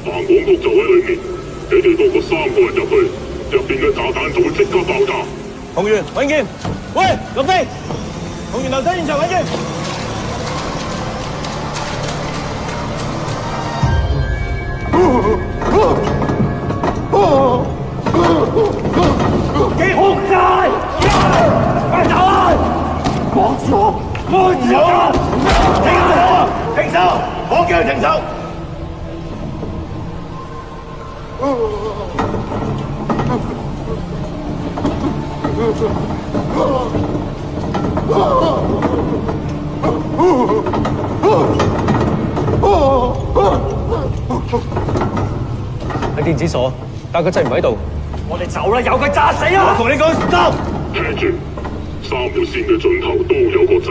防管局就喺裏面，你哋多過3個人入去，入邊嘅炸彈就會即刻爆炸。同源、永健，喂，落飛！同源留低現場，永健。幾空晒！快走啊！綁住我！安住我！停手啊！停手！我叫你停手！ 喺電子鎖，但個掣唔喺度。我哋走啦，由佢炸死啊！我同你講，走。聽住，3條線嘅盡頭都有個掣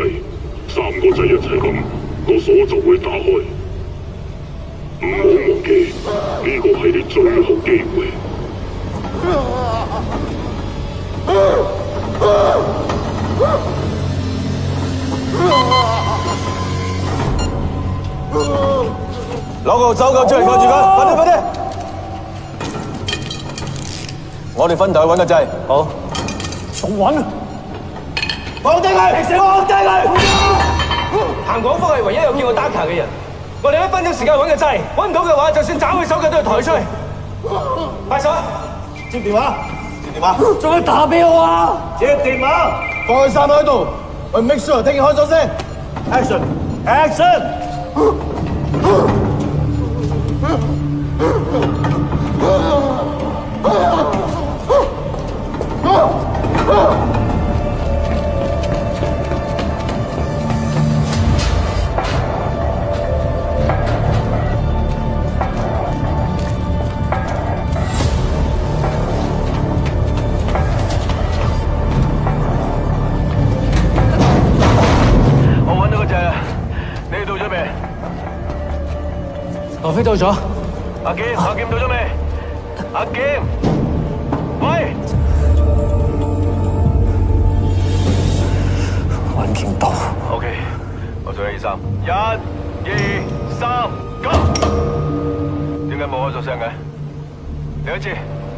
，3個掣一齊撳，個鎖就會打開。唔好忘記，呢個係你最後機會。 攞個手銬出嚟，蓋住佢，快啲快啲！我哋分頭去揾個掣。好，仲揾啊！放低佢！停手！放低佢！譚廣福係唯一有見過 Data 嘅人。我哋1分鐘時間揾個掣，揾唔到嘅話，就算斬佢手腳都要抬佢出去。快手！接電話！接電話！仲要打俾我啊！接電話！放佢3個喺度，我 make sure 聽日開咗先。Action！ Action！ 我揾到個掣啦，你哋到咗未？羅飛到咗。阿劍到咗未？阿劍，喂！揾見到。OK， 我數1、2、3，1、2、3，Go！ 點解冇開咗聲嘅？嚟一次。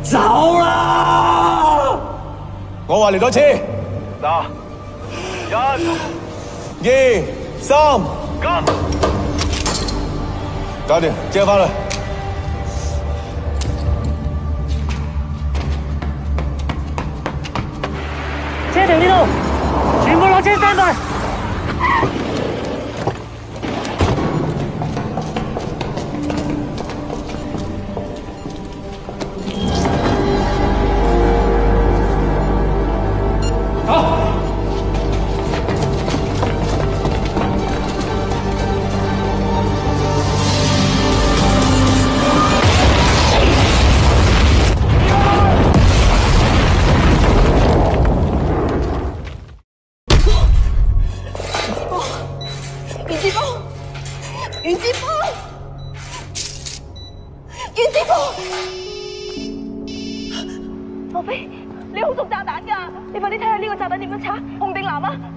走啦！我話嚟多次。嗱，1、2、3， Go！ 搞掂，即刻翻嚟。車停呢度，全部落車 stand by。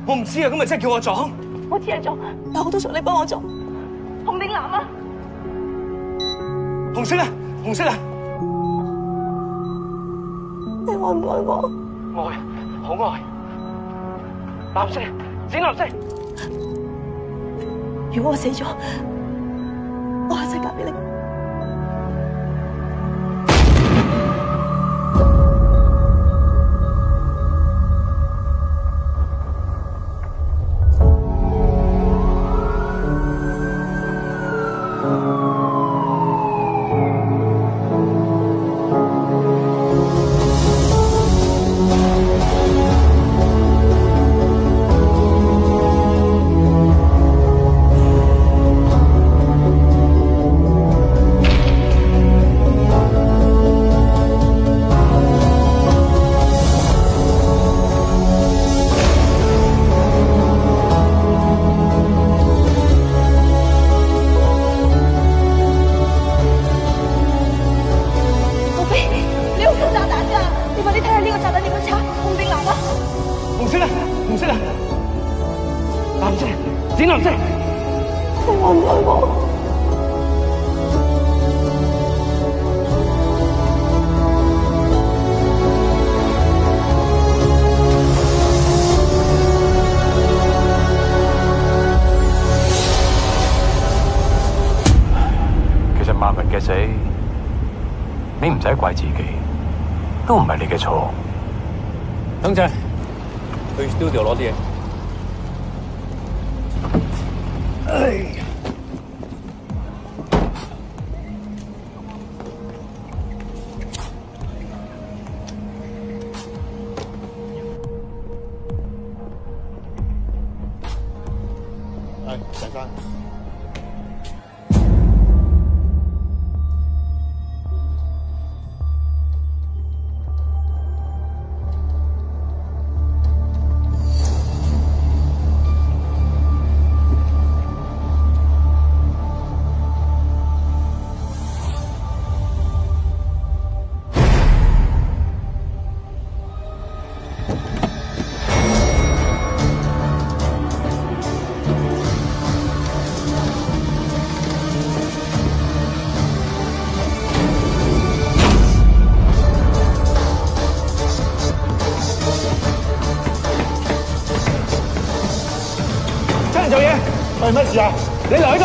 我唔知啊，咁咪即係叫我撞？我知係撞，但我都想你幫我撞。紅定藍啊？紅色啊，紅色啊！你愛唔愛我？愛，好愛。藍色，淺藍色。如果我死咗，我下世嫁俾你。白文嘅死，你唔使怪自己，都唔係你嘅錯。等陣去 studio 攞啲嘢。陣間。做嘢，係乜事啊？你留喺度。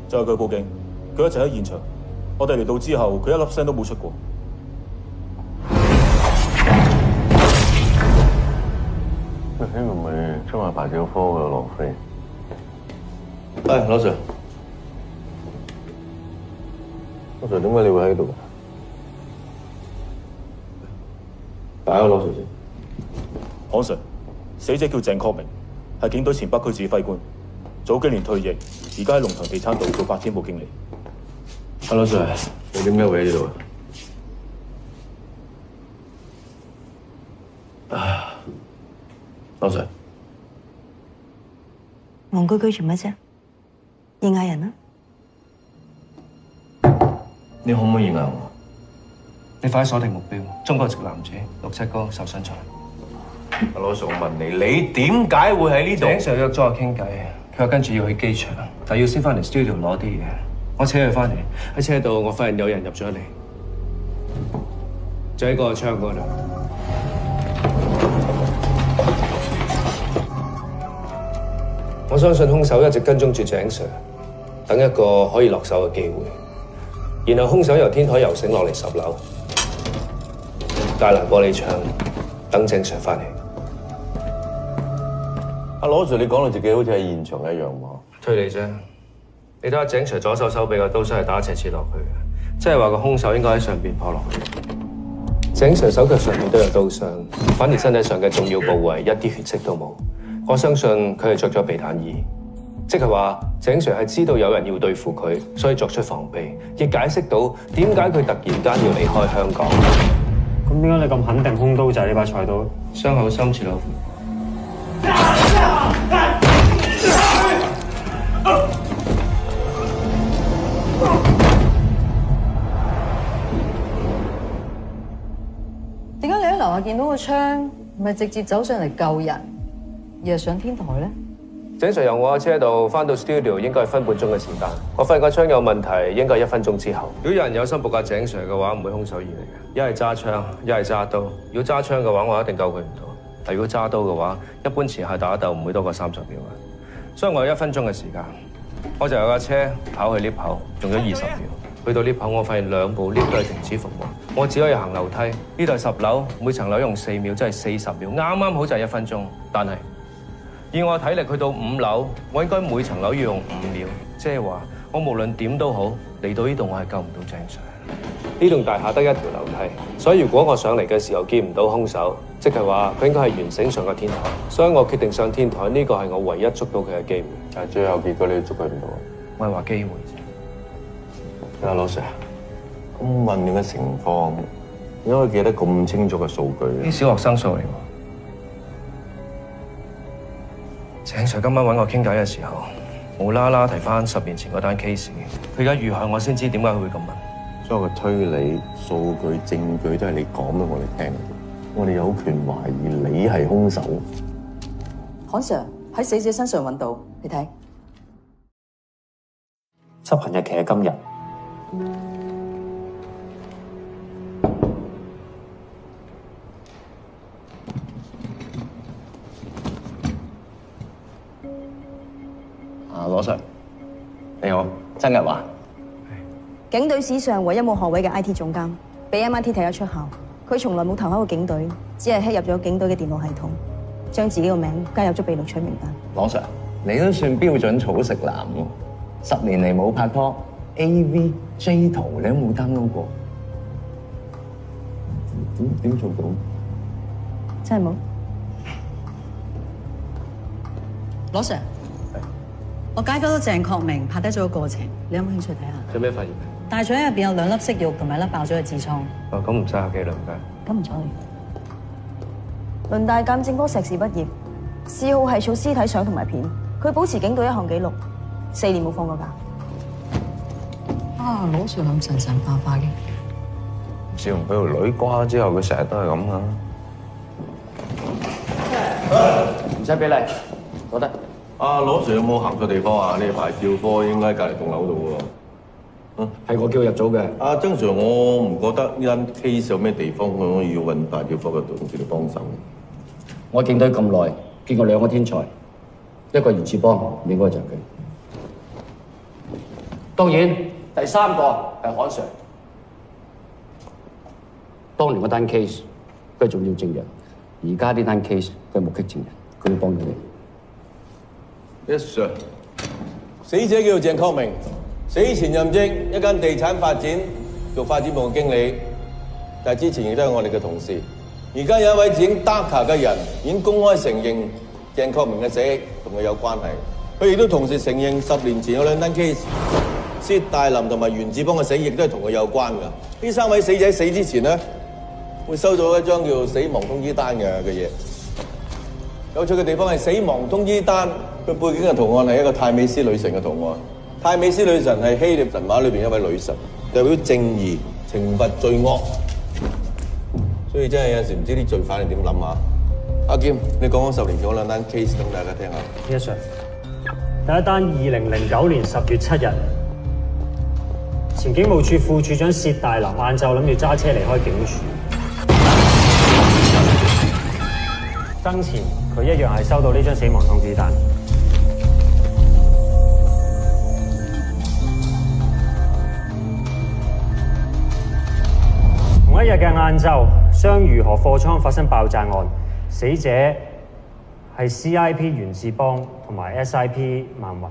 就係佢報警，佢一直喺現場。我哋嚟到之後，佢一粒聲都冇出過。你會唔會將埋牌照科嘅浪費？係，羅 Sir。羅 Sir，點解你會喺度？打個羅 Sir 先。黃 Sir， 死者叫鄭確明，係警隊前北區指揮官，早幾年退役，而家喺龍騰地產道做發展部經理。羅 Sir， 你點解會喺呢度啊？羅 Sir， 戇居居做乜啫？應嗌人啊！你可唔可以應嗌我？你快啲鎖定目標，中國籍男子，67高，瘦身材。阿羅 Sir， 我問你，你點解會喺呢度？井 Sir 約咗我傾偈，佢話跟住要去機場，但要先翻嚟 studio 攞啲嘢。我車佢翻嚟，喺車度我發現有人入咗嚟，就喺個窗嗰度。我相信兇手一直跟蹤住井 Sir， 等一個可以落手嘅機會，然後兇手由天台游繩落嚟10樓，界欄玻璃窗，等井 Sir 翻嚟。阿羅 Sir， 你講到自己好似喺現場一樣喎。推理啫，你睇下井 Sir 左手手臂個刀身係打斜切落去嘅，即係話個兇手應該喺上邊撲落去。井 Sir 手腳上面都有刀傷，反而身體上嘅重要部位一啲血跡都冇。我相信佢係着咗避彈衣，即係話井 Sir 係知道有人要對付佢，所以作出防備，亦解釋到點解佢突然間要離開香港。咁點解你咁肯定兇刀就係呢把菜刀？傷口深似老虎。點解你喺樓下見到個窗，唔係直接走上嚟救人，而係上天台咧？井 Sir 由我嘅車度翻到 studio 應該係分半鐘嘅時間，我發現個窗有問題，應該係1分鐘之後。如果有人有心仆架井 Sir 嘅話，唔會空手而嚟嘅，一係揸槍，一係揸刀。如果揸槍嘅話，我一定救佢唔到。但如果揸刀嘅話，一般持械打鬥唔會多過30秒嘅，所以我有1分鐘嘅時間，我就由架車跑去 lift 口，用咗20秒。去到 lift 口，我發現2部 lift 都係停止服務，我只可以行樓梯。呢度係10樓，每層樓用4秒，即係40秒，啱啱好就係1分鐘。但係以我體力去到5樓，我應該每層樓要用5秒，即係話我無論點都好，嚟到呢度我係救唔到井 Sir。呢棟大廈得1條樓梯，所以如果我上嚟嘅時候見唔到兇手，即係話佢應該係完整上個天台，所以我決定上天台，呢個係我唯一捉到佢嘅機會。但係最後結果你捉佢唔到，我係話機會啫。阿老 Sir，咁混亂嘅情況，點解可以記得咁清楚嘅數據嘅？啲小學生數嚟喎。井 Sir 今晚揾我傾偈嘅時候，無啦啦提翻10年前嗰單 case， 佢而家遇害，我先知點解佢會咁問。所有嘅推理、數據、證據都係你講俾我哋聽，我哋有權懷疑你係兇手。韓 Sir 喺死者身上揾到，你睇。執行日期係今日。羅 Sir， 你好，曾日華。警隊史上唯一冇學位嘅 IT 總監，俾 MIT 睇得出校。佢從來冇投考過警隊，只係 hack 入咗警隊嘅電腦系統，將自己個名加入咗被錄取名單。羅 Sir， 你都算標準草食男喎，10年嚟冇拍拖 ，AV、J 圖你都冇 download過，點做到？真係冇。羅 Sir。我解剖咗鄭確明拍低咗個過程，你有冇興趣睇下？有咩發現？大腸入邊有2粒息肉同埋一粒爆咗嘅痔瘡。哦，咁唔使客氣啦，唔該。咁唔阻你。倫大鑑證科碩士畢業，嗜好係儲屍體相同埋片。佢保持警隊一項紀錄，4年冇放過假。啊，羅 Sir 咁神神化化嘅。自從佢條女瓜之後，佢成日都係咁噶。唔使俾你，覺得。阿羅 Sir 有冇行錯地方啊？呢牌照科應該隔離棟樓度喎。係我叫佢入組嘅。阿曾 Sir， 我唔覺得呢單 case 有咩地方可以要揾牌照科嘅同事嚟幫手。我警隊咁耐，見過2個天才，一個袁志邦，應該就係佢。當然，第3個係韓 Sir。當年嗰單 case 佢係重要證人，而家呢單 case 佢係目擊證人，佢會幫到你。Yes sir， 死者叫做鄭確明，死前任職一間地產發展做發展部嘅經理，但係之前亦都係我哋嘅同事。而家有一位自稱 Daka 嘅人已經公開承認鄭確明嘅死同佢有關係，佢亦都同時承認10年前有2單 case， 薛大林同埋袁志邦嘅死亦都係同佢有關㗎。呢3位死者死之前咧，會收到一張叫死亡通知單嘅嘢。有趣嘅地方係死亡通知單，佢背景嘅圖案係一個泰美斯女神嘅圖案。泰美斯女神係希臘神話裏邊一位女神，代表正義、懲罰罪惡。所以真係有陣時唔知啲罪犯係點諗啊！阿劍，你講10年前嗰2單 case 等大家聽下。Yes sir， 第一單2009年10月7日，前警務處副處長薛大林晏晝諗住揸車離開警署，生前佢一樣係收到呢張死亡通知單。同一日嘅晏晝，雙魚河貨倉發生爆炸案，死者係 CIP 袁志邦同埋 SIP 萬雲。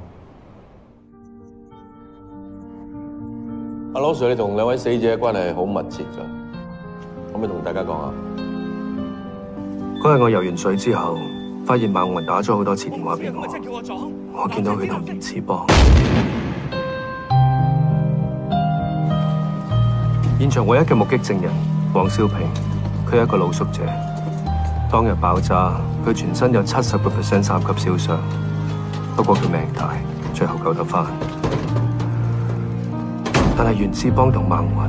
阿羅 Sir， 你同2位死者關係好密切㗎，可唔可以同大家講下？嗰日我游完水之後，發現孟雲打咗好多次電話俾我見到佢同袁志邦。現場唯一嘅目擊證人黃少平，佢係一個露宿者。當日爆炸，佢全身有70% 三級燒傷，不過佢命大，最後救得返。但係袁志邦同孟雲。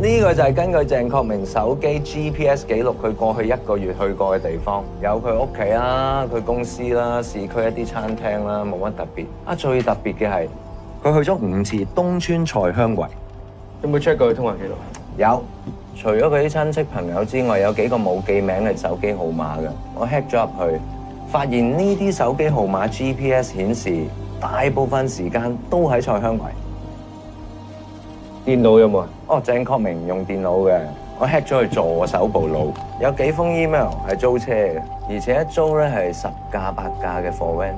呢個就係根據鄭確明手機 GPS 記錄佢過去1個月去過嘅地方，有佢屋企啦、佢公司啦、市區一啲餐廳啦，冇乜特別。最特別嘅係佢去咗5次東村菜香圍。有冇 check 過佢通話記錄？有，除咗佢啲親戚朋友之外，有幾個冇記名嘅手機號碼嘅。我 hack 咗入去，發現呢啲手機號碼 GPS 顯示大部分時間都喺菜香圍。電腦有冇啊？鄭確明用電腦嘅，我 hack 咗佢助手部腦，有幾封 email 係租車嘅，而且一租咧係10架8架嘅貨 van。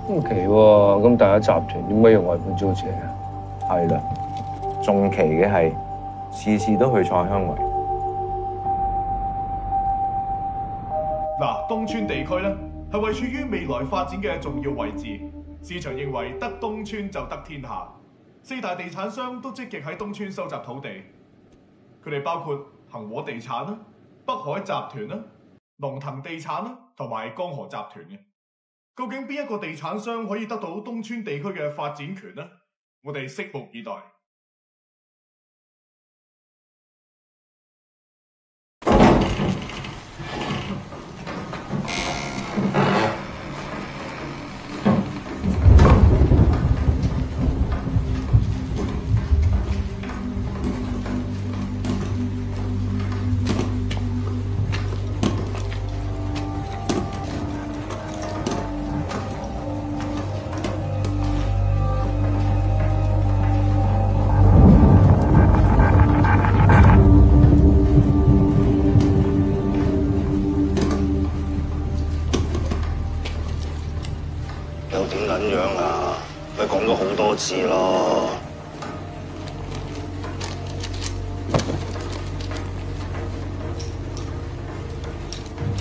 咁奇喎，咁大家集團點解用外判租車啊？係啦，仲奇嘅係次次都去菜香圍。嗱，東村地區咧係位處於未來發展嘅重要位置。市場認為得東村就得天下，4大地產商都積極喺東村收集土地。佢哋包括恒和地產啦、北海集團啦、龍騰地產啦，同埋江河集團嘅。究竟邊一個地產商可以得到東村地區嘅發展權呢？我哋拭目以待。次咯。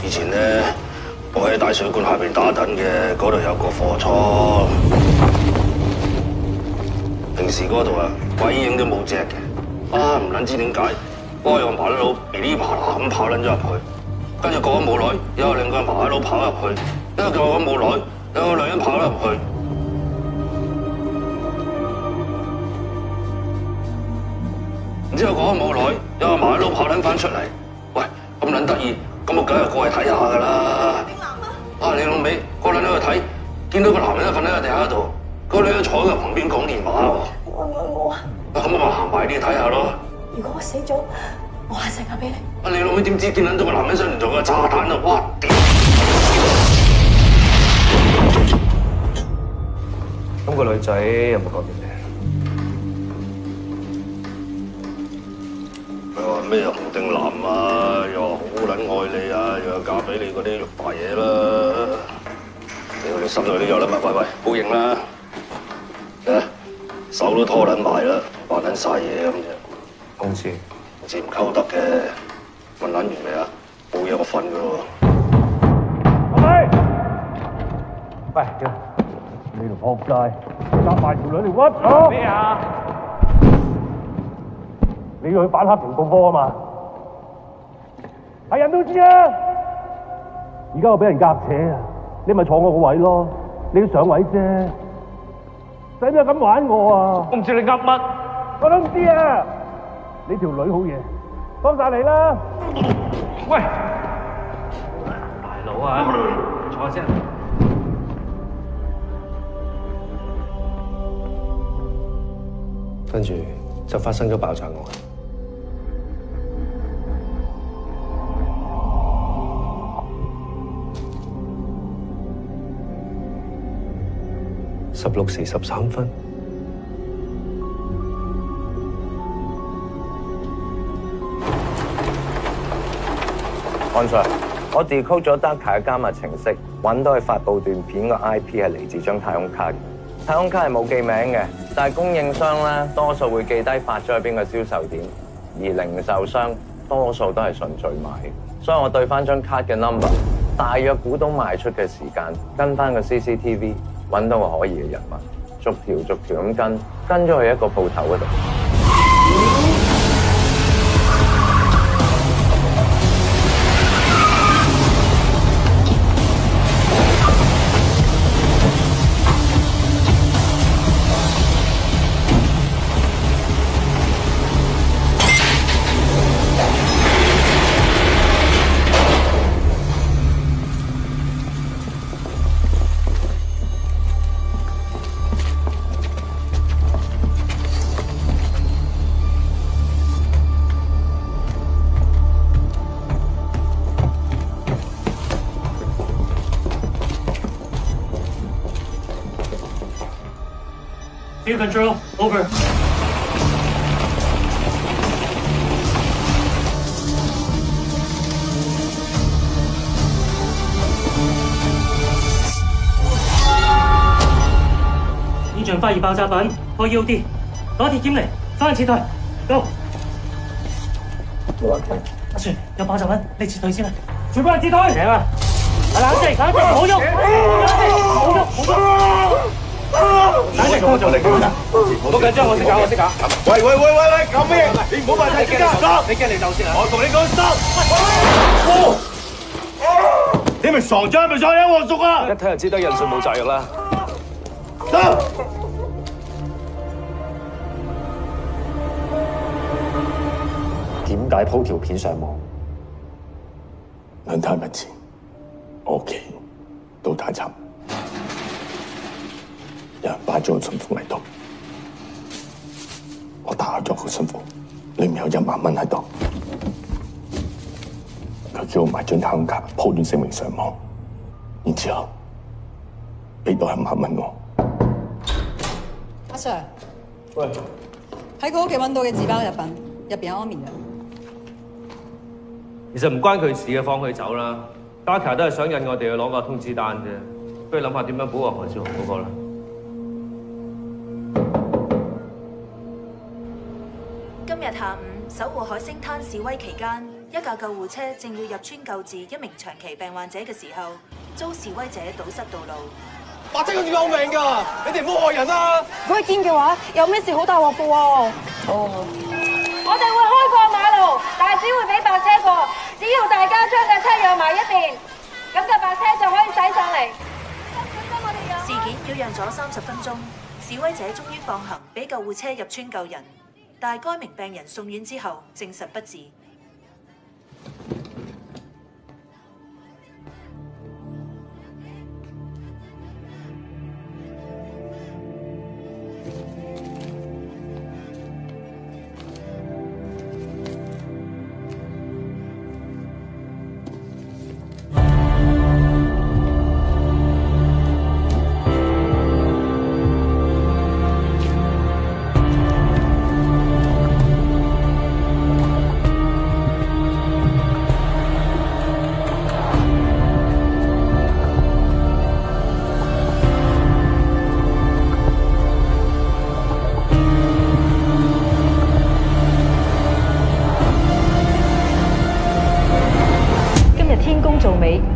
以前咧，我喺大水管下邊打躉嘅，嗰度有個貨倉。平時嗰度啊，鬼影都冇隻嘅。唔撚知點解，嗰個有個麻甩佬噼哩啪啦咁跑撚咗入去，跟住過咗冇耐，有兩個麻甩佬跑入去，跟住過咗冇耐，有個女人跑入去。之後過咗冇耐，有個麻甩佬跑撚翻出嚟，喂，咁撚得意，咁我梗係過去睇下㗎啦。你老味，個女人喺度睇，見到個男人瞓喺個地下度，個女人坐喺佢旁邊講電話喎。我啊！咁我咪行埋啲睇下咯。如果我死咗，我下世嫁俾你。你老味點知見撚到個男人身上仲有個炸彈啊！哇！屌！咁個女仔有冇講啲咩？佢話咩紅定藍啊，又話好撚愛你啊，又有嫁俾你嗰啲肉大嘢啦。你心裏都有啦，喂，報應啦！手都拖撚埋啦，扮撚晒嘢咁啫。公司唔溝得嘅，問撚完未啊？冇嘢我瞓㗎喎。喂，你條撲街，搭埋條女嚟屈我！咩啊？你要去反黑屏報科啊嘛？係人都知啦。而家我俾人夾扯啊，你咪坐我個位咯，你要上位啫。使唔使咁玩我啊？我唔知你噏乜，我都唔知啊。你條女好嘢，幫晒你啦。喂，大佬啊，坐下先。跟住就發生咗爆炸案。16時13分。安 Sir，我 decode 咗 Daka 嘅加密程式，揾到佢發布段片個 IP 係嚟自張太空卡嘅。太空卡係冇記名嘅，但係供應商咧多數會記低發咗去邊個銷售點，而零售商多數都係順序買。所以我對翻張卡嘅 number， 大約估到賣出嘅時間，跟翻個 CCTV 揾到個可疑嘅人物，逐條咁跟咗去一個鋪頭嗰度。Field control, over. 現場發現爆炸品，開 EOD，攞鐵鉗嚟，翻撤退 ，Go！ 阿 Sir， 有爆炸品，你撤退先啦，全部人撤退！嚟啊！冷靜，唔好喐，冷靜，我做你嘅，唔好緊張，我識搞，我識搞。喂，搞咩？你唔好問太驚啦，你驚你走先啊！我同你講 stop。你咪傻咗，咪再有我熟啊！一睇就知得人信冇炸藥啦。點解鋪條片上網？兩太日前，我屋企都太慘。有人擺咗個信封喺度，我打開咗個信封，裏面有1萬蚊喺度。佢叫我買張太空卡鋪段聲明上網，然之後俾多1萬蚊我。阿 Sir， 喂，喺佢屋企揾到嘅紙包入品，入邊有安眠藥。其實唔關佢事嘅，放佢走啦。Daka 都係想引我哋去攞個通知單啫，不如諗下點樣保護韓少雄嗰個啦。今日下午守護海星灘示威期間，一架救護車正要入村救治一名長期病患者嘅時候，遭示威者堵塞道路。白姐佢救命㗎，你哋唔好害人啊！如果係堅嘅話，有咩事好大鑊㗎喎。我哋會開過馬路，但係只會俾白車過。只要大家將架車讓埋一邊，咁架白車就可以駛上嚟。事件擾攘咗30分鐘，示威者終於放行，俾救護車入村救人。但係該名病人送院之後證實不治。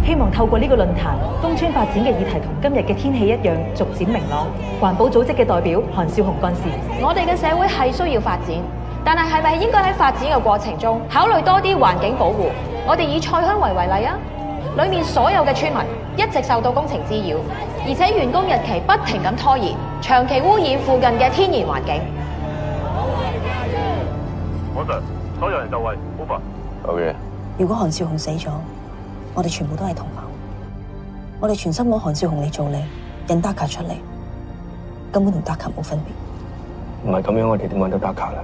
希望透過呢個論壇，東村發展嘅議題同今日嘅天氣一樣，逐漸明朗。環保組織嘅代表韓少雄幹事，我哋嘅社會係需要發展，但係係咪應該喺發展嘅過程中考慮多啲環境保護？我哋以菜香圍為例啊，裡面所有嘅村民一直受到工程滋擾，而且完工日期不停咁拖延，長期污染附近嘅天然環境。我 Sir， 所有人就位 ，over。OK。如果韓少雄死咗，我哋全部都係同胞，我哋全心攞韓少雄嚟做你，引 Daka 出嚟，根本同 Daka 冇分別。唔係咁樣，我哋點揾到 Daka 咧？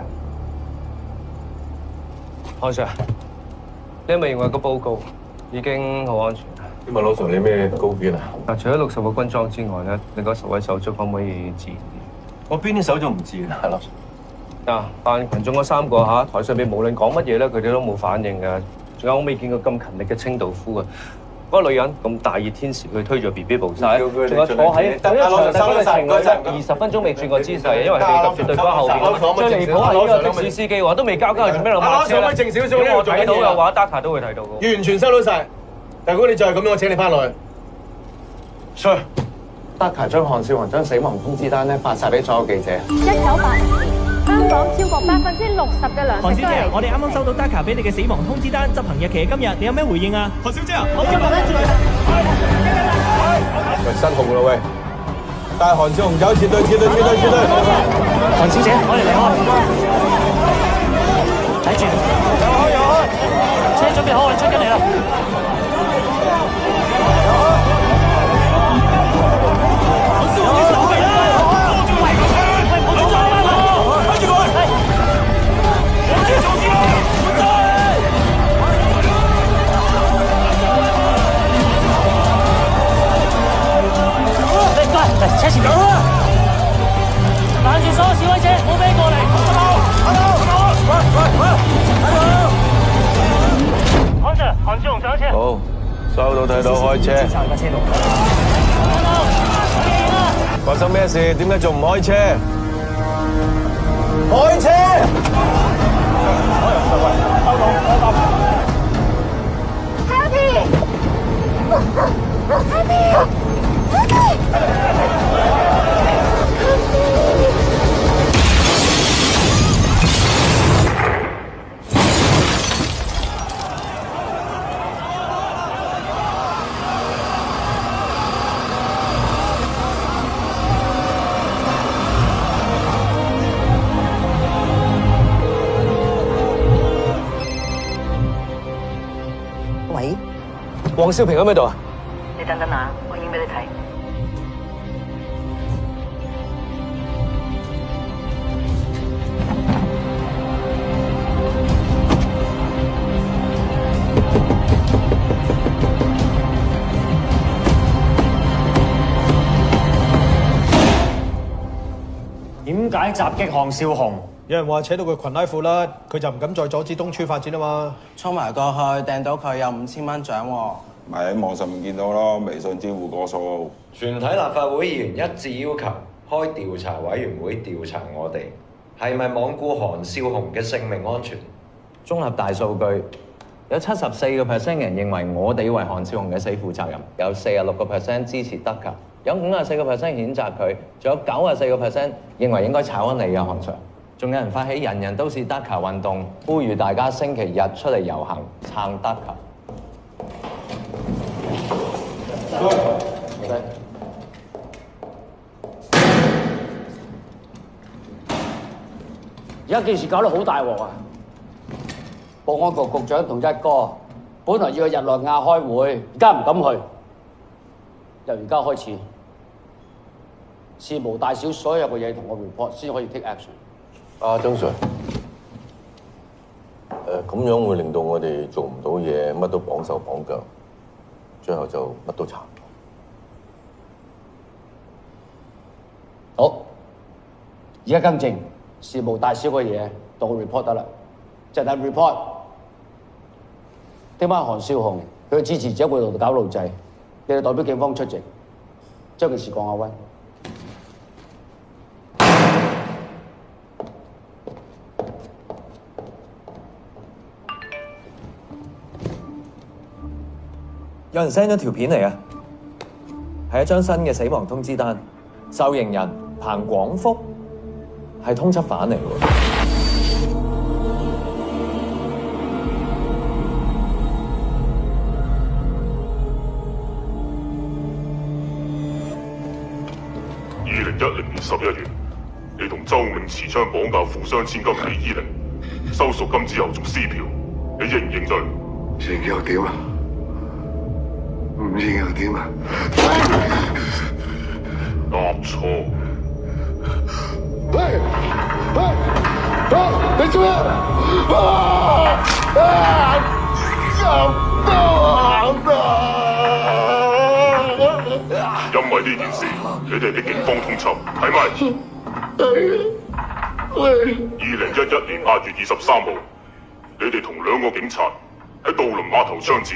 韓 Sir， 你係咪認為個報告已經好安全啊？請問老 Sir， 你咩高見啊？嗱，除咗60個軍裝之外咧，你嗰10位手足可唔可以自然啲？我邊啲手足唔自然啊，老 Sir？嗱，扮群眾嗰3個嚇，台上邊無論講乜嘢咧，佢哋都冇反應嘅。仲有我未見過咁勤力嘅清道夫啊！嗰個女人咁大熱天時，佢推住 BB 步晒，仲有坐喺嗰一場嗰個情侶咧，20分鐘未轉過姿勢，因為佢急住對方後邊。最離譜係呢個的士司機話都未交交，做咩落馬車咧？如果我睇到嘅話 ，Daka 都會睇到嘅。完全收到晒。但如果你再係咁樣，我請你翻落去。Sir。 Daka 將韓少雄將死亡通知單咧發晒俾所有記者。1980年，香港超過60%嘅糧食都係。韓小姐，我哋啱啱收到 Daka 俾你嘅死亡通知單，執行日期係今日，你有咩回應啊？韓小姐啊，我今日跟住嚟。喂，失控啦喂！帶韓少雄走，撤退！韓小姐，我哋離開。睇住，有開！車準備好，我哋出緊嚟啦。 車前面，攔住所有示威者，唔好俾過嚟。韓 Sir， 韓少雄上車。好，收到睇到，開車。發生咩事？點解仲唔開車？開車！喂，黃少平喺邊度啊？你等等啊，我影俾你睇。 點解襲擊韓少雄？有人話扯到佢裙拉褲啦，佢就唔敢再阻止東村發展啊嘛。衝埋過去掟到佢有5000蚊獎喎。咪喺網上面見到咯，微信招呼過數。全體立法會議員一致要求開調查委員會調查我哋係咪罔顧韓少雄嘅性命安全。綜合大數據，有74%人認為我哋為韓少雄嘅死負責任，有46% 支持Daka，有54% 譴責佢，仲有94% 認為應該炒返你啊，韓 Sir。仲有人發起人人都是Daka運動，呼籲大家星期日出嚟遊行撐Daka。而家件事搞到好大鑊啊！保安局局長同一哥本來要去日內亞開會，而家唔敢去。由而家開始，事無大小所有嘅嘢同我 report 先可以 take action。曾 Sir， 咁樣會令到我哋做唔到嘢，乜都綁手綁腳，最後就乜都查唔到。好，而家更正，事無大小嘅嘢到我 report 得啦，就係 report。聽晚韓少雄佢嘅支持者會喺度搞路祭，你哋代表警方出席，將件事講阿温。有人 send 咗條片嚟啊，係一張新嘅死亡通知單，受刑人彭廣福係通緝犯嚟喎。2010年11月，你同周銘持槍綁架富商千金李依玲，收贖金之後仲撕票，你認唔認罪？認又點啊？唔認又點啊？答錯。喂！你做咩？因為呢件事，你哋俾警方通緝，係咪？2011年8月23號，你哋同2個警察喺渡輪碼頭槍戰，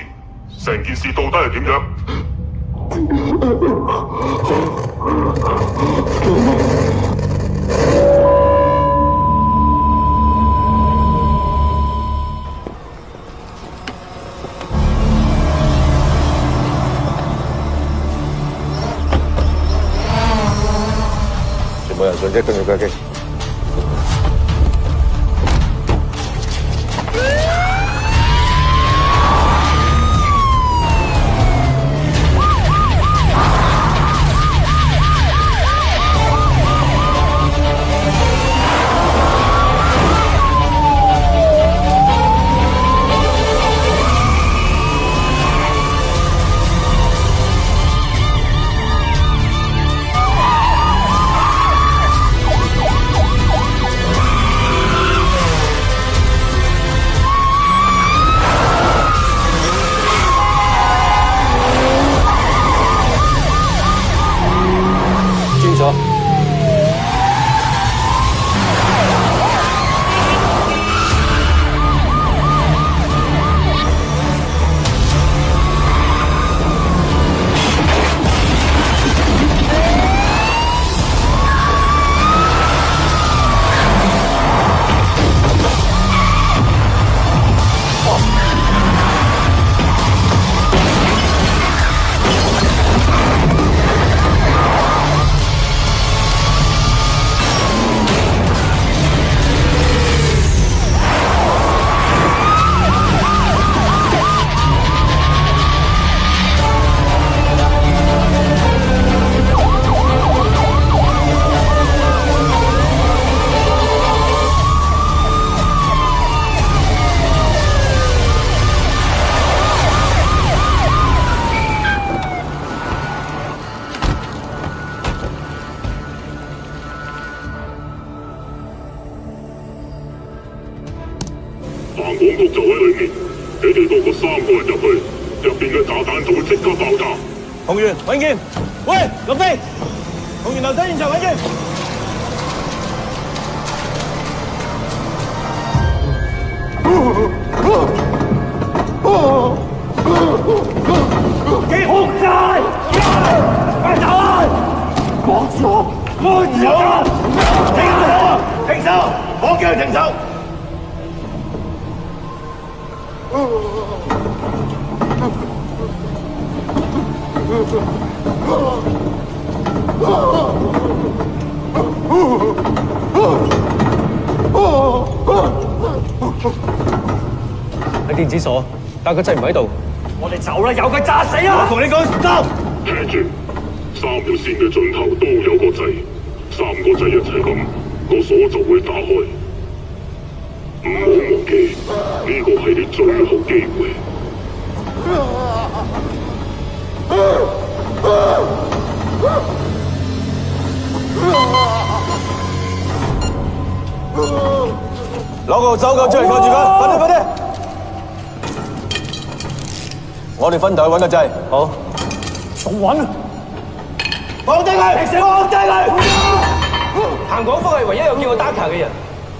成件事到底係點樣？全部人上車，跟住架機。 行管局就喺裏面，你哋多過3個人入去，入邊嘅炸彈就會即刻爆炸。紅源、永健，喂，落飛！紅源留低現場，永健。幾仆街！快走啊！綁住我！綁住我！停手啊！停手！我叫你停手！ 喺電子鎖，但個掣唔喺度。我哋走啦，由佢炸死啊！我同你講，stop！聽住，3條線嘅盡頭都有個掣，3個掣一齊撳，個鎖就會打開。唔好忘記，呢個係你最後機會。 攞個手銬出嚟，扣住佢，快啲快啲！我哋分頭去揾個掣。好，仲揾啊！放低佢！停死我！放低佢！彭廣福係唯一有見過 Daka 嘅人。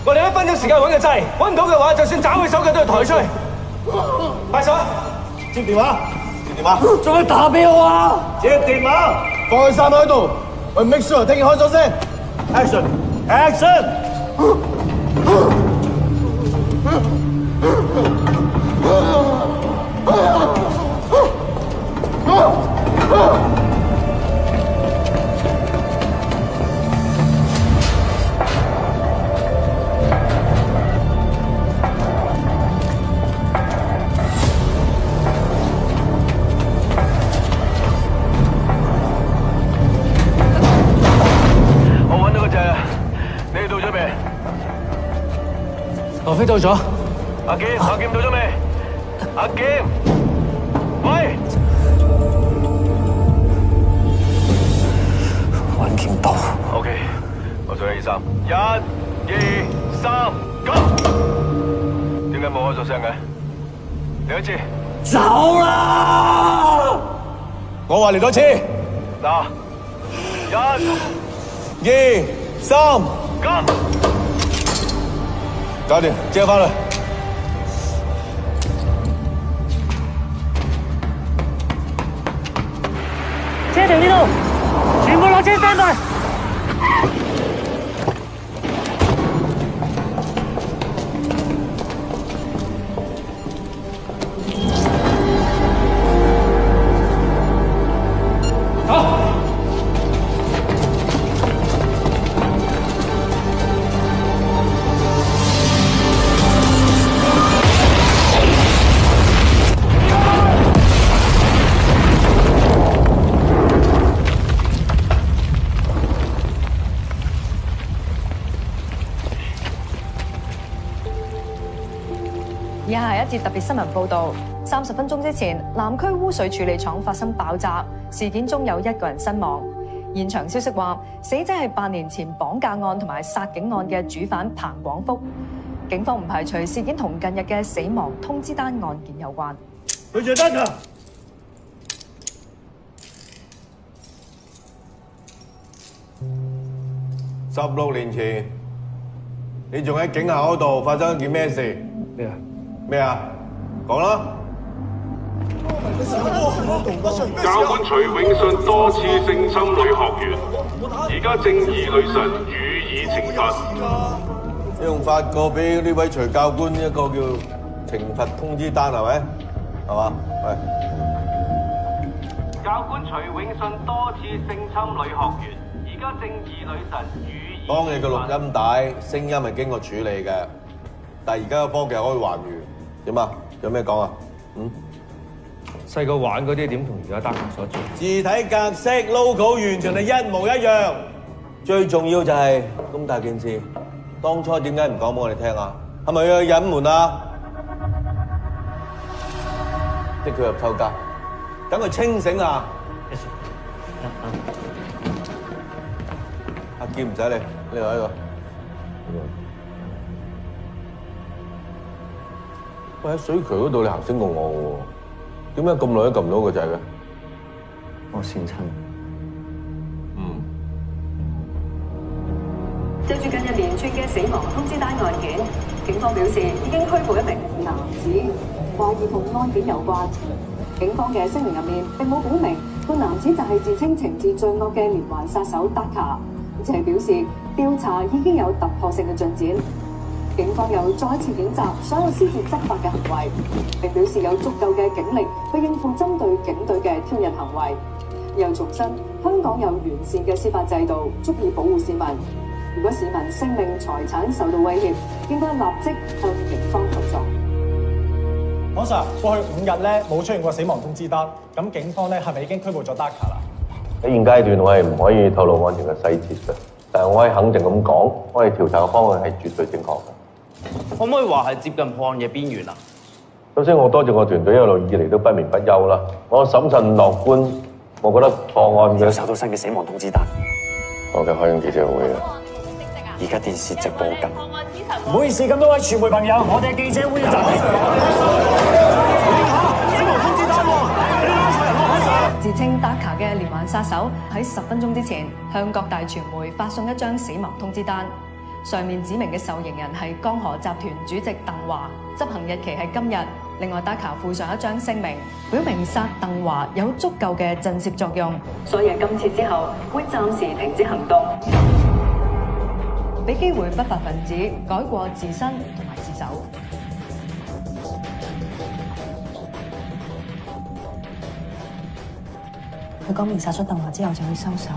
我哋1分鐘時間揾個掣，揾唔到嘅話，就算斬佢手腳都要抬出去。快手啊！接電話！接電話！仲要打俾我啊！接電話！放佢3喺度，我 make sure 聽見開咗先。Action！ Action！ 我揾到個掣啦，你哋到咗未？羅飛到咗。阿劍到咗未？阿劍，喂！揾劍到。OK， 我數1、2、3，1、2、3，Go！ 點解冇開咗聲嘅？嚟一次。走啦！我話嚟多次。嗱，1、2、3，Go！ 搞掂，即刻翻去。車停呢度，全部落車 stand by。以下係一節特別新聞報導。30分鐘之前，南區污水處理廠發生爆炸，事件中有1個人身亡。現場消息話，死者係8年前綁架案同埋殺警案嘅主犯彭廣福。警方唔排除事件同近日嘅死亡通知單案件有關。對住單啊！16年前，你仲喺警校嗰度發生一件咩事？咩啊？咩啊？講啦！教官徐永信多次性侵女學員，而家正義女神予以懲罰。你仲發過俾呢位徐教官一個叫懲罰通知單係咪？係嘛？喂！教官徐永信多次性侵女學員，而家正義女神予以。當日嘅錄音帶聲音係經過處理嘅，但係而家嘅科技可以還原。點啊？有咩講啊？細個玩嗰啲點同而家單所做？字體格式 logo 完全係一模一樣。最重要就係咁大件事，當初點解唔講俾我哋聽啊？係咪要隱瞞啊？逼佢入臭家，等佢清醒啊！阿劍唔使你，你留喺度。喂，喺水渠嗰度你行先過我喎，點解咁耐都撳唔到個掣嘅？我跣親。就住近日連串嘅死亡通知單案件，警方表示已經拘捕1名男子，懷疑同案件有關。警方嘅聲明入面並冇表明個男子就係自稱情節最惡嘅連環殺手達卡，只係表示調查已經有突破性嘅進展。警方又再一次譴責所有私自執法嘅行為，並表示有足夠嘅警力去應付針對警隊嘅挑釁行為。又重申香港有完善嘅司法制度，足以保護市民。如果市民性命財產受到威脅，應該立即向警方求助。黃 Sir， 過去5日咧冇出現過死亡通知單，咁警方咧係咪已經拘捕咗 Daka 啦？喺現階段我係唔可以透露案情嘅細節嘅，但係我可以肯定咁講，我哋調查嘅方向係絕對正確嘅。可唔可以話係接近破案嘅邊緣啊？首先我多謝我團隊一路以嚟都不眠不休啦，我審慎樂觀，我覺得破案嘅收到新嘅死亡通知單。我嘅開緊記者會嘅。而家電視直播緊。唔好意思，咁多位傳媒朋友，我哋記者會要暫停。死亡通知單喎！自稱 Daka 嘅連環殺手喺10分鐘之前向各大傳媒發送一張死亡通知單，上面指明嘅受刑人係江河集團主席鄧華，執行日期係今日。另外 Daka 附上一張聲明，表明殺鄧華有足夠嘅震懾作用，所以今次之後會暫時停止行動。俾機會不法分子改過自新同埋自首。佢講明殺咗鄧華之後就會收手，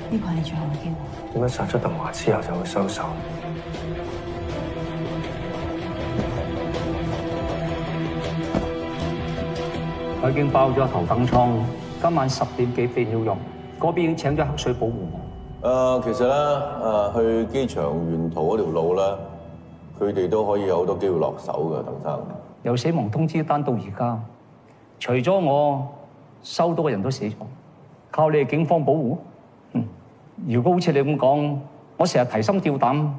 呢個係你最後嘅機會。點解殺咗鄧華之後就會收手？我已經包咗頭等艙，今晚10點幾飛鳥用，嗰邊已經請咗黑水保護我。其實咧，去機場沿途嗰條路咧，佢哋都可以有好多機會落手嘅，鄧生。由死亡通知單到而家，除咗我，收到嘅人都死咗，靠你哋警方保護。如果好似你咁講，我成日提心吊膽，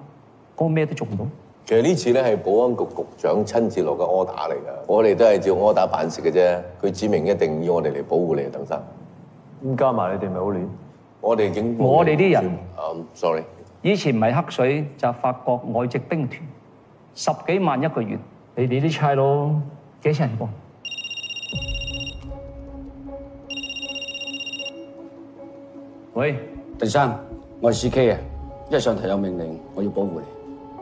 我咩都做唔到。其實呢次咧係保安局局長親自落嘅 order 嚟㗎，我哋都係照 order 辦事嘅啫。佢指明一定要我哋嚟保護你，鄧生。咁加埋你哋咪好亂？我哋啲人，sorry， 以前唔係黑水就係法國外籍兵團，10幾萬一個月，你哋啲差佬幾錢人工？喂，第三，我係 CK 啊，一上頭有命令，我要保護你。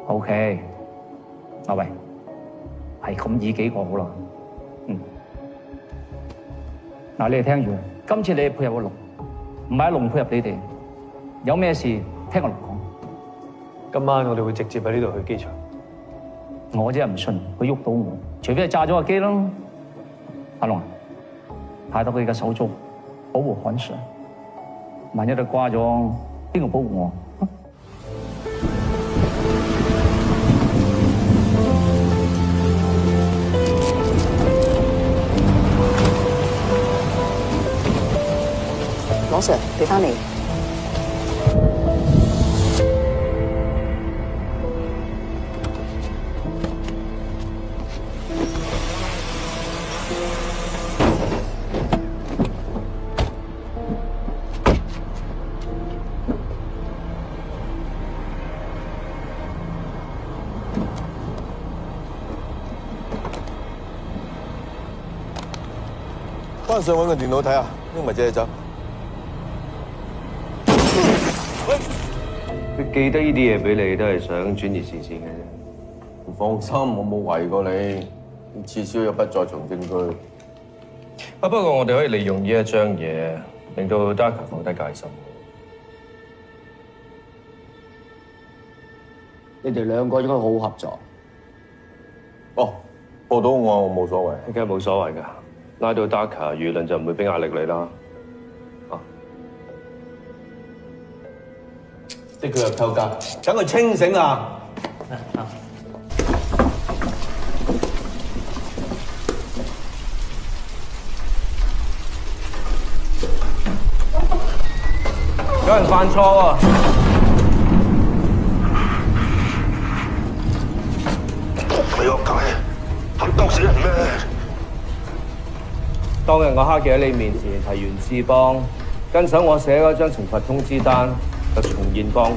OK， 阿喂，係咁以幾個好啦。嗱，你哋聽住，今次你哋配合個龍，唔係阿龍配合你哋。有咩事聽我龍講。今晚我哋會直接喺呢度去機場。我真係唔信佢喐到我，除非係炸咗個機咯。阿龍，派到佢嘅手足保護韓 Sir， 萬一佢瓜咗，邊個保護我？羅 Sir， 俾翻你。翻上揾個電腦睇下，拎埋隻嘢走。佢記得呢啲嘢俾你，都係想轉移視線嘅啫。放心，我冇圍過你，至少有不在場證據。不過我哋可以利用呢一張嘢，令到 Darker 放低戒心。你哋兩個應該好好合作。哦，報到我冇所謂，梗係冇所謂㗎。拉到 Darker， 輿論就唔會俾壓力你啦。的佢入扣架，等佢清醒啊！有人犯錯喎！你個解係當死人咩？當日我黑嘅喺你面前係袁志邦，跟手我寫嗰張懲罰通知單就重現幫，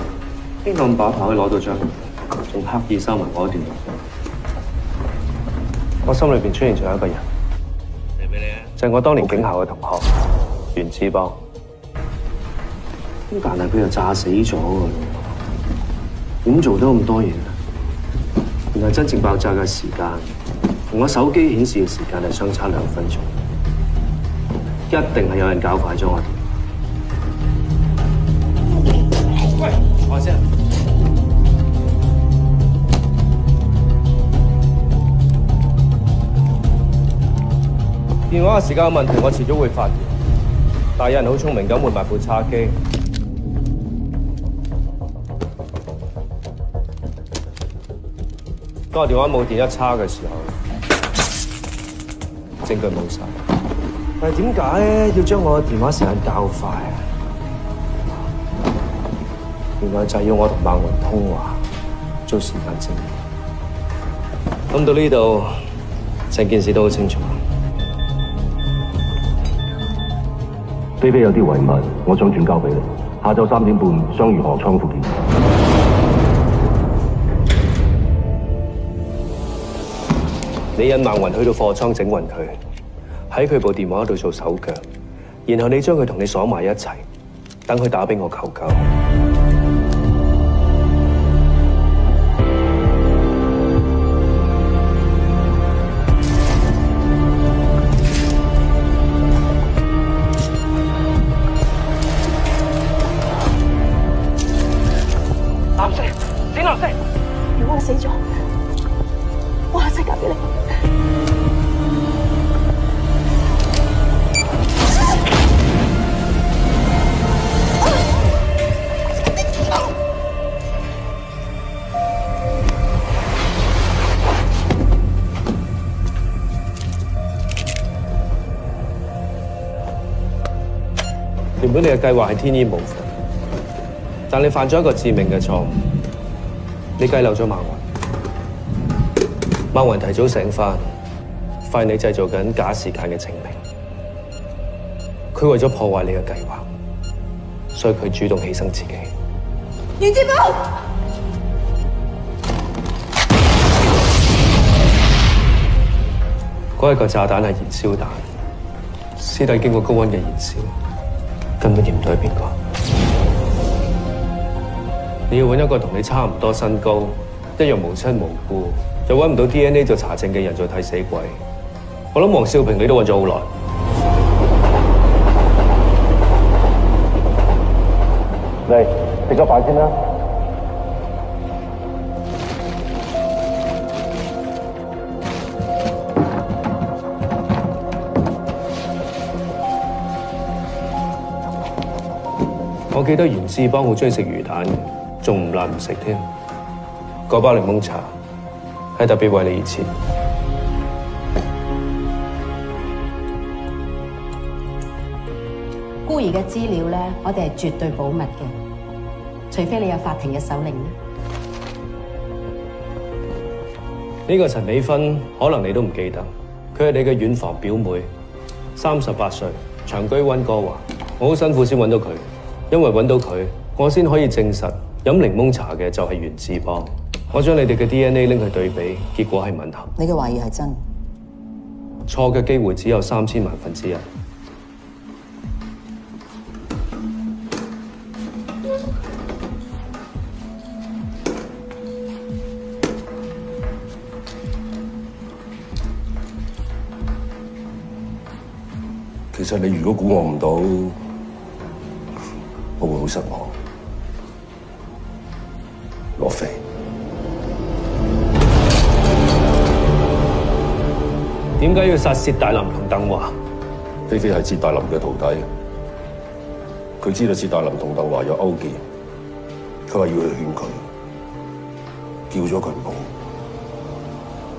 邊個咁把炮可以攞到張？仲刻意收埋我一段。我心裏邊出現咗一個人，就係我當年警校嘅同學袁志邦。咁但係佢又炸死咗㗎，點做到咁多嘢？原來真正爆炸嘅時間同我手機顯示嘅時間係相差2分鐘。一定係有人搞壞咗我哋。喂，坐先。電話嘅時間有問題，我遲早會發現。但係有人好聰明咁換埋部叉機。當我電話冇電一叉嘅時候，證據冇晒。但係點解要將我嘅電話時間較快啊？原來就係要我同孟雲通話，做時間證明。諗到呢度，成件事都好清楚。菲菲有啲遺物，我想轉交俾你。下晝3點半，雙魚河倉附近。你引孟雲去到貨倉整暈佢。喺佢部電話度做手腳，然後你將佢同你鎖埋一齊，等佢打俾我求救。藍色，整藍色。如果我死咗，我下世嫁俾你。原本你嘅計劃係天衣無縫，但你犯咗一個致命嘅錯誤，你計漏咗孟雲。孟雲提早醒返，發現你製造緊假時間嘅證明。佢為咗破壞你嘅計劃，所以佢主動犧牲自己。袁志寶，嗰一個炸彈係燃燒彈，師弟經過高溫嘅燃燒，根本認唔到係邊個。你要揾一個同你差唔多身高、一樣無親無故，又揾唔到 DNA 做查證嘅人做替死鬼。我諗黃少平你都揾咗好耐。嚟食咗飯先啦。我記得袁志邦好中意食魚蛋嘅，仲唔辣唔食添。嗰包檸檬茶係特別為你而設。孤兒嘅資料咧，我哋係絕對保密嘅，除非你有法庭嘅手令。呢個陳美芬可能你都唔記得，佢係你嘅遠房表妹，38歲，長居溫哥華。我好辛苦先揾到佢。因為揾到佢，我先可以證實飲檸檬茶嘅就係袁志邦。我將你哋嘅 DNA 拎去對比，結果係吻合。你嘅懷疑係真？錯嘅機會只有3000萬分之一。其實你如果估我唔到，我會好失望。羅飛，點解要殺薛大林同鄧華？菲菲係薛大林嘅徒弟，佢知道薛大林同鄧華有勾結，佢話要去勸佢，叫咗佢冇，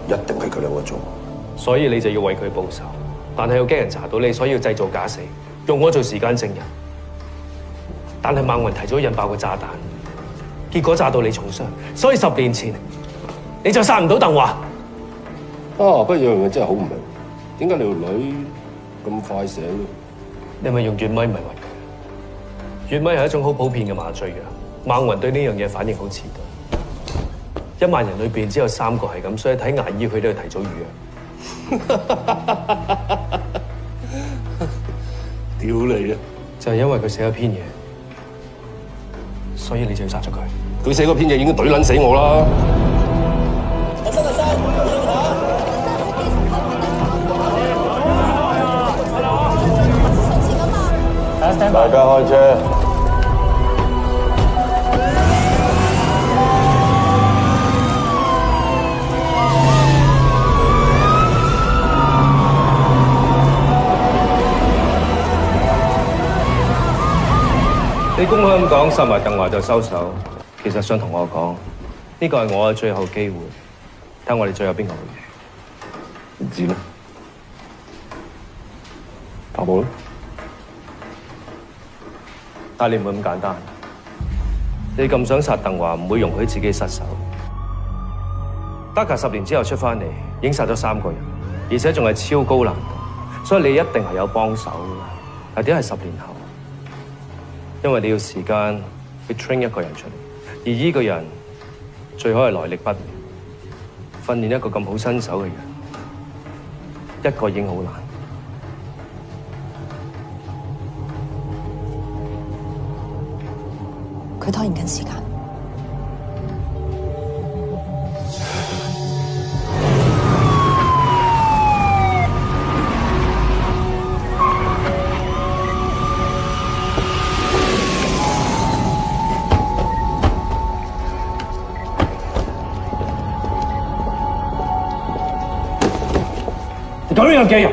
一定係佢兩個做。所以你就要為佢報仇，但係又驚人查到你，所以要製造假死，用我做時間證人。但係孟雲提早引爆個炸彈，結果炸到你重傷，所以10年前你就殺唔到鄧華。啊，不過有樣嘢真係好唔明，點解你條女咁快醒嘅？你係咪用乙咪迷暈佢？乙咪係一種好普遍嘅麻醉藥，孟雲對呢樣嘢反應好遲鈍。1萬人裏邊只有3個係咁，所以睇牙醫佢都要提早預約。屌你啊！就係因為佢寫咗篇嘢。所以你就要殺咗佢。佢寫嗰篇嘢已經懟撚死我啦！大家開車。你公開咁講，殺埋鄧華就收手，其實想同我講，呢個係我嘅最後機會，睇我哋最後邊個會贏。唔知咧，跑步啦！但係你唔會咁簡單，你咁想殺鄧華，唔會容許自己失手。Daka 10年之後出翻嚟，已經殺咗3個人，而且仲係超高難度，所以你一定係有幫手嘅。但點係10年後？因為你要時間去 train 一個人出嚟，而呢個人最好係來歷不明。訓練一個咁好身手嘅人，一個已經好難。佢拖延緊時間。咁樣嘅人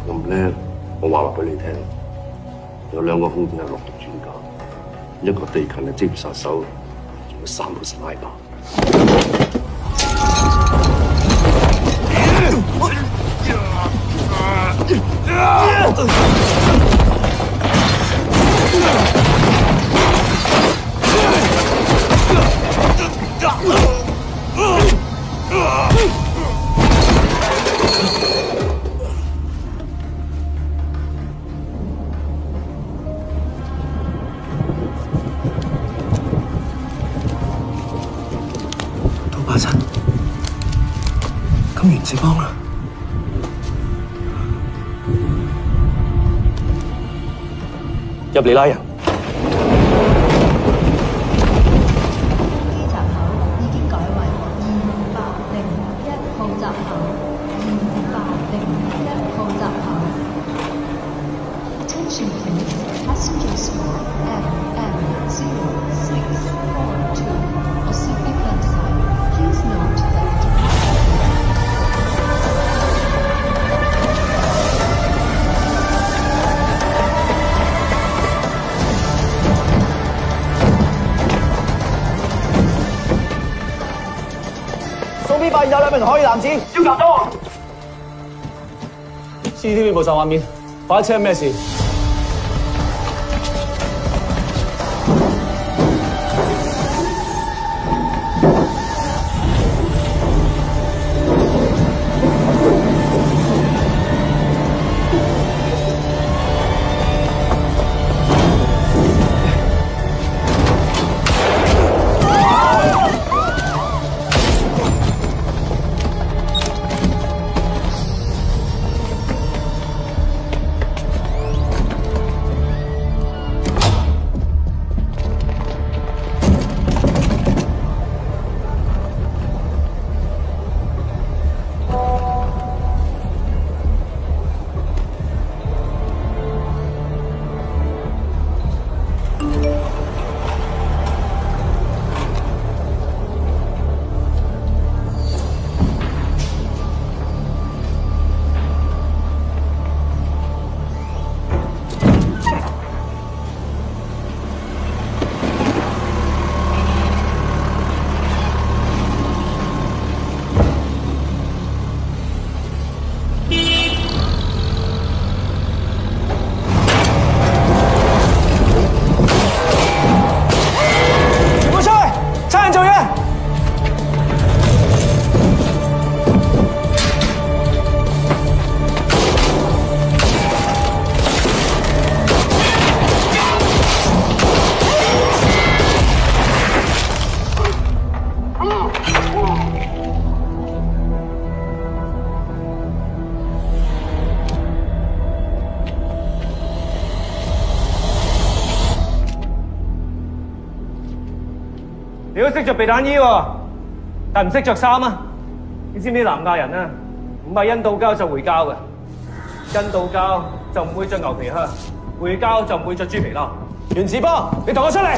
咁叻，我話俾你聽，有2個空姐係落毒專家，一個地勤係職業殺手，仲有3個sniper。咁袁志邦啦，入嚟拉人。閘口已經改為2801號閘口，2801號閘口。Attention please, passengers for FM0642 Pacific Inside. Please note that送 B 發現有2名可疑男子，要集咗。CCTV 部上畫面，快車咩事？你都識着避彈衣喎，但唔識着衫啊！你知唔知南亞人啊，唔係印度教就回教嘅，印度教就唔會着牛皮靴，回教就唔會着豬皮褸。袁志邦，你同我出嚟！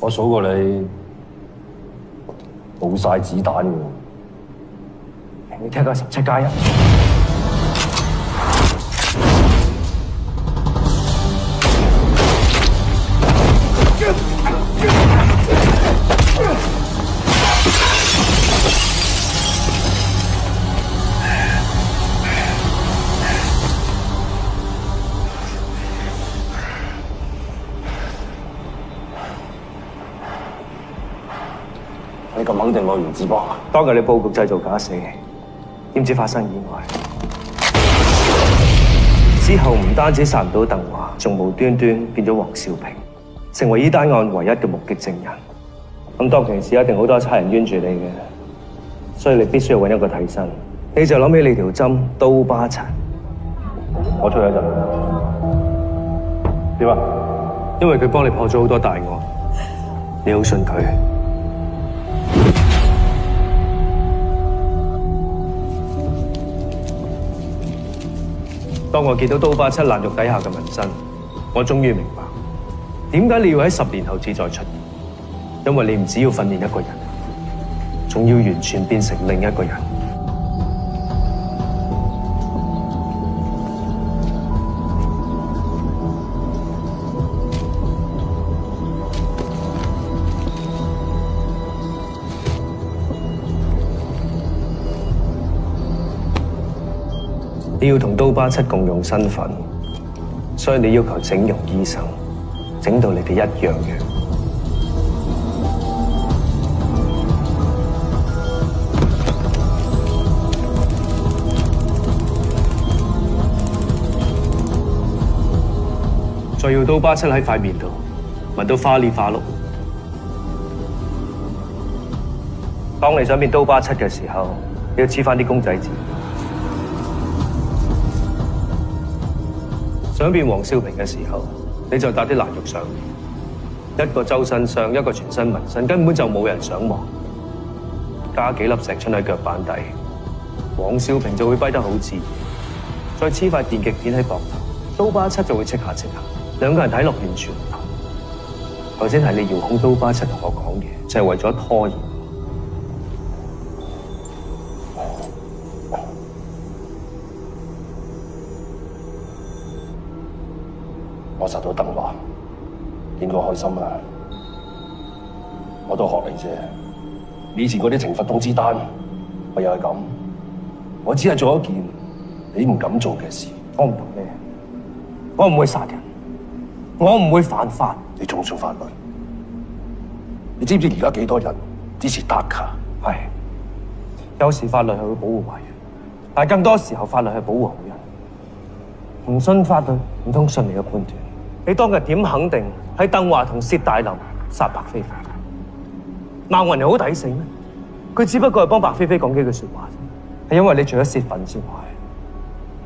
我數過你冇晒子彈嘅，你踢下17+1。你咁肯定我袁志邦啊？當日你佈局製造假死，點知發生意外？之後唔單止殺唔到鄧華，仲無端端變咗黃少平，成為呢單案唯一嘅目擊證人。咁當其時一定好多差人冤住你嘅，所以你必須要揾一個替身。你就諗起你條針刀疤殘。我出去一陣。點啊？因為佢幫你破咗好多大案，你好信佢。當我見到刀疤7爛肉底下嘅紋身，我終於明白點解你要喺10年後至再出現。因為你唔只要訓練一個人，仲要完全變成另一個人。你要同刀疤七共用身份，所以你要求整容醫生整到你哋一樣樣。再要刀疤七喺塊面度紋到花里花碌。當你想變刀疤七嘅時候，你要黐翻啲公仔字。想變黃少平嘅時候，你就搭啲爛肉上面，一個周身傷，一個全身紋身，根本就冇人想望。加幾粒石春喺腳板底，黃少平就會跛得好自然。再黐塊電極片喺膊頭，刀疤七就會戚下戚下。兩個人睇落完全唔同。頭先係你遙控刀疤七同我講嘢，就係為咗拖延。我殺到鄧華，見過開心啊！我都學你啫。以前嗰啲懲罰通知單，我又係咁。我只係做一件你唔敢做嘅事。我唔同你，我唔會殺人，我唔會犯法。你仲信法律？你知唔知而家幾多人支持達卡？係，有時法律係會保護壞人，但係更多時候法律係保護好人。唔信法律，唔通信你嘅判斷？你當日點肯定係鄧華同薛大林殺白飛飛？孟雲又好抵死咩？佢只不過係幫白飛飛講幾句説話啫，係因為你除咗泄憤之外，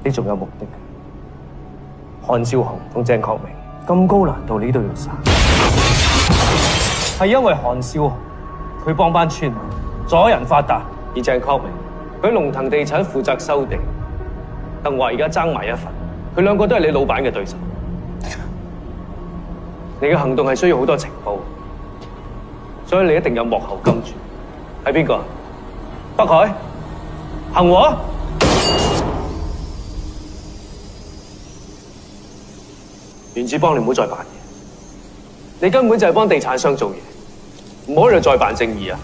你仲有目的嘅。韓少雄同鄭確明咁高難度，你都要殺，係因為韓少雄佢幫班村民阻人發達，而鄭確明佢龍騰地產負責收地，鄧華而家爭埋一份，佢兩個都係你老闆嘅對手。你嘅行動係需要好多情報，所以你一定有幕後金主。係邊個？北海、恒和。原子幫你唔好再扮嘢，你根本就係幫地產商做嘢，唔好喺度再扮正義啊！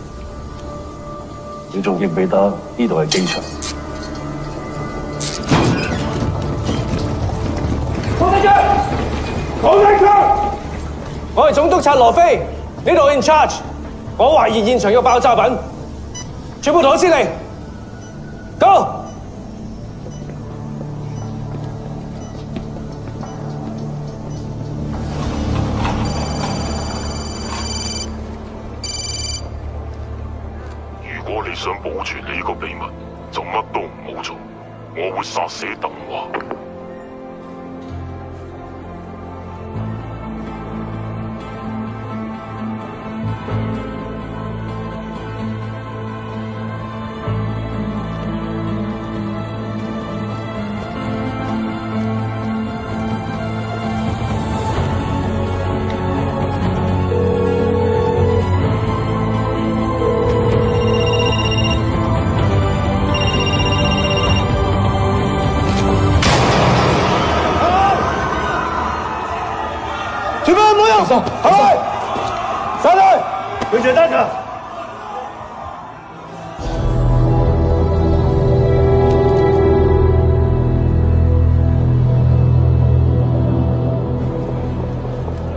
你仲記唔記得呢度係機場？放低槍！放低槍！我係總督察羅飛，呢度 in charge。我懷疑現場有爆炸品，全部同我撤離。Go！如果你想保存呢個秘密，就乜都唔好做。我會殺死鄧華。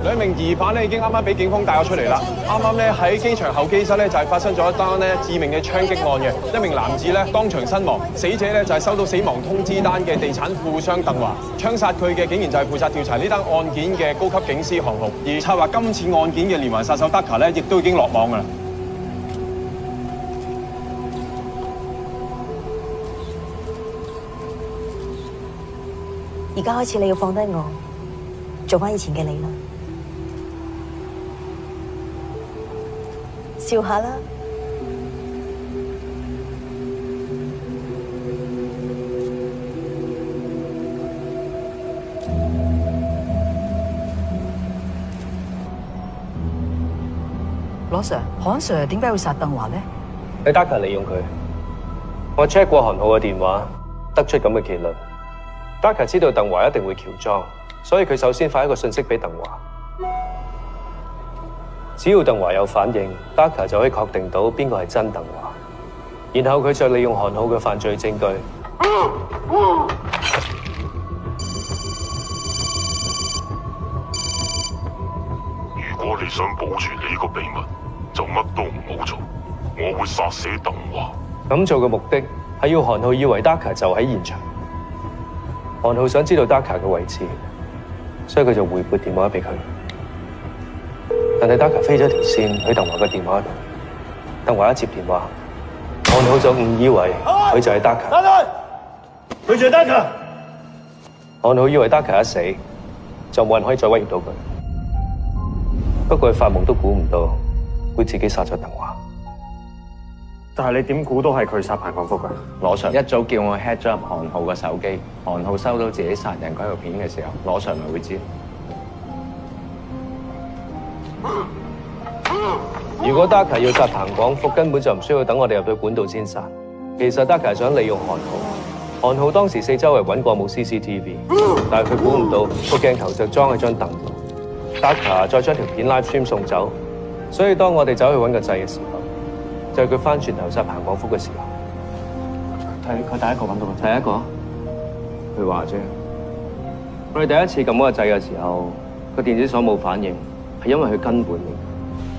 兩名疑犯咧已經啱啱俾警方帶咗出嚟啦。啱啱咧喺機場候機室咧就係發生咗一單咧致命嘅槍擊案嘅，一名男子咧當場身亡，死者咧就係收到死亡通知單嘅地產富商鄧華，槍殺佢嘅竟然就係負責調查呢單案件嘅高級警司韓紅，而策劃今次案件嘅連環殺手德卡咧亦都已經落網㗎啦。而家開始你要放低我，做翻以前嘅你啦，笑下啦。羅 Sir， 韓 Sir 點解要殺鄧華咧？係 Daka 利用佢。我 check 過韓浩嘅電話，得出咁嘅結論。Daka 知道鄧華一定會喬裝，所以佢首先發一個信息俾鄧華。只要鄧華有反應 ，Daka 就可以確定到邊個係真鄧華，然後佢就利用韓浩嘅犯罪證據。哋想保住呢個秘密，就乜都唔好做。我會殺死鄧華。咁做嘅目的係要韓浩以為 Daka 就喺現場。韓浩想知道 Daka 嘅位置，所以佢就回撥電話俾佢。但係 Daka 飛咗條線喺鄧華嘅電話度，鄧華一接電話，韓浩就誤以為佢就係 Daka。佢就係 Daka。韓浩以為 Daka 一死，就冇人可以再威脅到佢。不過佢發夢都估唔到，會自己殺咗鄧華。但係你點估都係佢殺彭廣福㗎？羅 Sir 一早叫我 hack 咗入韓浩嘅手機，韓浩收到自己殺人嗰條片嘅時候，羅 Sir 咪會知。如果 Daka 要殺彭廣福，根本就唔需要等我哋入去管道先殺。其實 Daka 係想利用韓浩。韓浩當時四周圍揾過冇 CCTV， 但係佢估唔到個鏡頭就裝喺張凳度。Daka 再將條片 live stream 送走，所以當我哋走去揾個掣嘅時候，就係佢翻轉頭殺彭廣福嘅時候。佢第一個揾到個第一個，佢話啫。我哋第一次撳嗰個掣嘅時候，個電子鎖冇反應，係因為佢根本。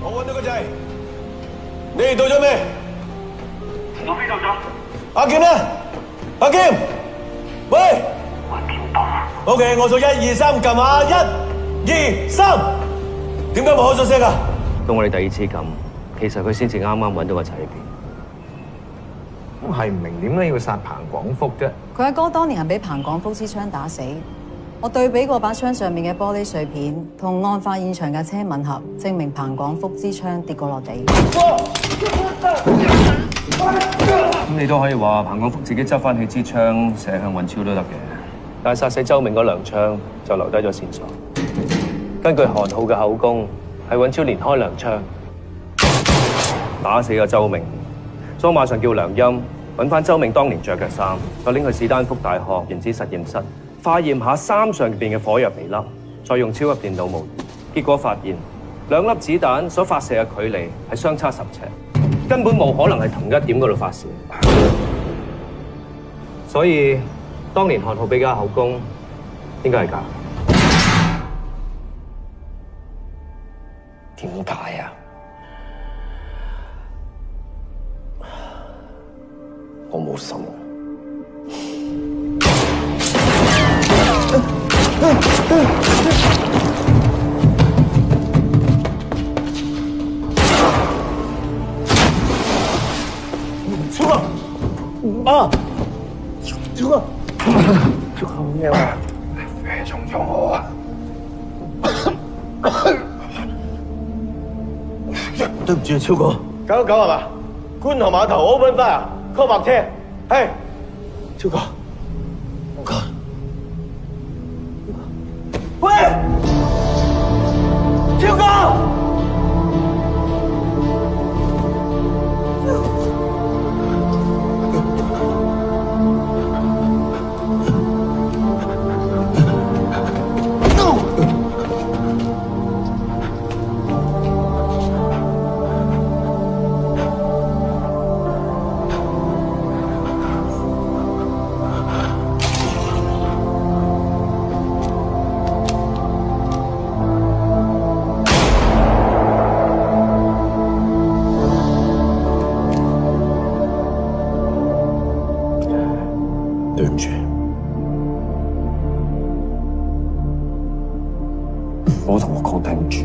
我揾到個掣，你哋到咗未？我飛到咗。阿劍呢？阿劍，喂。我見到。OK， 我數1、2、3，撳下1、2、3。點解冇開咗聲啊？到我哋第二次撳，其實佢先至啱啱揾到個掣喺邊。我係唔明點解要殺彭廣福啫？佢阿哥當年係俾彭廣福支槍打死。我對比過把槍上面嘅玻璃碎片，同案發現場嘅車吻合，證明彭廣福支槍跌過落地。咁你都可以話彭廣福自己執翻起支槍射向運超都得嘅，但係殺死周明嗰兩槍就留低咗線索。根據韓浩嘅口供，係運超連開兩槍打死咗周明，所以馬上叫梁鑫揾翻周明當年着嘅衫，再拎去史丹福大學原子實驗室化驗下衫上邊嘅火藥微粒，再用超級電腦模擬，結果發現兩粒子彈所發射嘅距離係相差10尺，根本冇可能係同一點嗰度發射。所以當年韓浩俾嘅口供應該係假。點解啊？我冇心。超哥，啊！超哥，做咩啊？射中咗我啊！對唔住啊，超哥。919係嘛？觀塘碼頭 open fire，call 白車。係，超哥。喂，超哥！對唔住，唔好同我講對唔住。